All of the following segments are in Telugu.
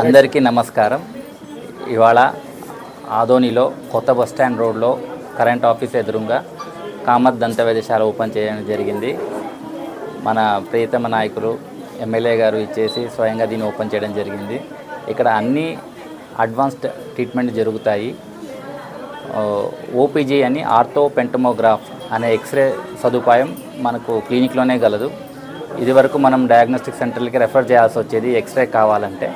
అందరికీ నమస్కారం. ఇవాళ ఆదోనిలో కొత్త బస్టాండ్ రోడ్లో కరెంట్ ఆఫీస్ ఎదురుగా కామత్ దంత వైద్యశాల ఓపెన్ చేయడం జరిగింది. మన ప్రియతమ నాయకులు ఎమ్మెల్యే గారు ఇచ్చేసి స్వయంగా దీన్ని ఓపెన్ చేయడం జరిగింది. ఇక్కడ అన్ని అడ్వాన్స్డ్ ట్రీట్మెంట్ జరుగుతాయి. ఓపీజీ అని ఆర్థోపెంటమోగ్రాఫ్ అనే ఎక్స్రే సదుపాయం మనకు క్లినిక్లోనే గలదు. ఇదివరకు మనం డయాగ్నోస్టిక్ సెంటర్లకి రెఫర్ చేయాల్సి వచ్చేది ఎక్స్రే కావాలంటే.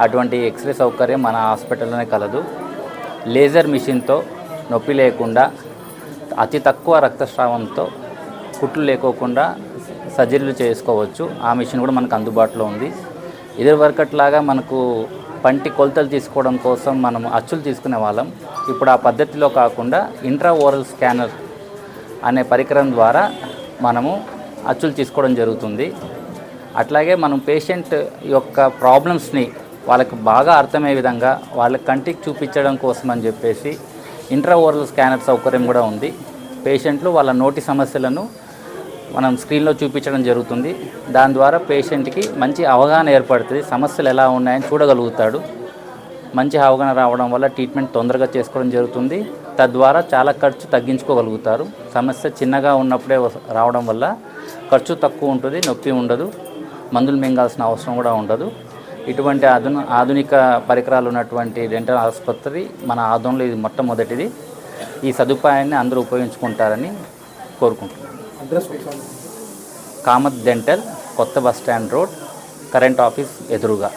అటువంటి ఎక్స్రే సౌకర్యం మన హాస్పిటల్లోనే కలదు. లేజర్ మిషన్తో నొప్పి లేకుండా అతి తక్కువ రక్తస్రావంతో కుట్లు లేకోకుండా సర్జరీలు చేసుకోవచ్చు. ఆ మిషన్ కూడా మనకు అందుబాటులో ఉంది. ఇదివరకట్లాగా మనకు పంటి కొలతలు తీసుకోవడం కోసం మనం అచ్చులు తీసుకునే వాళ్ళం. ఇప్పుడు ఆ పద్ధతిలో కాకుండా ఇంట్రా ఓరల్ స్కానర్ అనే పరికరం ద్వారా మనము అచ్చులు తీసుకోవడం జరుగుతుంది. అట్లాగే మనం పేషెంట్ యొక్క ప్రాబ్లమ్స్ని వాళ్ళకి బాగా అర్థమయ్యే విధంగా వాళ్ళ కంటికి చూపించడం కోసం అని చెప్పేసి ఇంట్రా ఓరల్ స్కానర్ సౌకర్యం కూడా ఉంది. పేషెంట్లు వాళ్ళ నోటి సమస్యలను మనం స్క్రీన్లో చూపించడం జరుగుతుంది. దాని ద్వారా పేషెంట్కి మంచి అవగాహన ఏర్పడుతుంది. సమస్యలు ఎలా ఉన్నాయని చూడగలుగుతాడు. మంచి అవగాహన రావడం వల్ల ట్రీట్మెంట్ తొందరగా చేసుకోవడం జరుగుతుంది. తద్వారా చాలా ఖర్చు తగ్గించుకోగలుగుతారు. సమస్య చిన్నగా ఉన్నప్పుడే రావడం వల్ల ఖర్చు తక్కువ ఉంటుంది, నొప్పి ఉండదు, మందులు మింగాల్సిన అవసరం కూడా ఉండదు. ఇటువంటి ఆధునిక పరికరాలు ఉన్నటువంటి డెంటల్ ఆసుపత్రి మన ఆదోన్లో ఇది మొట్టమొదటిది. ఈ సదుపాయాన్ని అందరూ ఉపయోగించుకుంటారని కోరుకుంటున్నాను. కామత్ డెంటల్, కొత్త bus stand road, current office ఎదురుగా.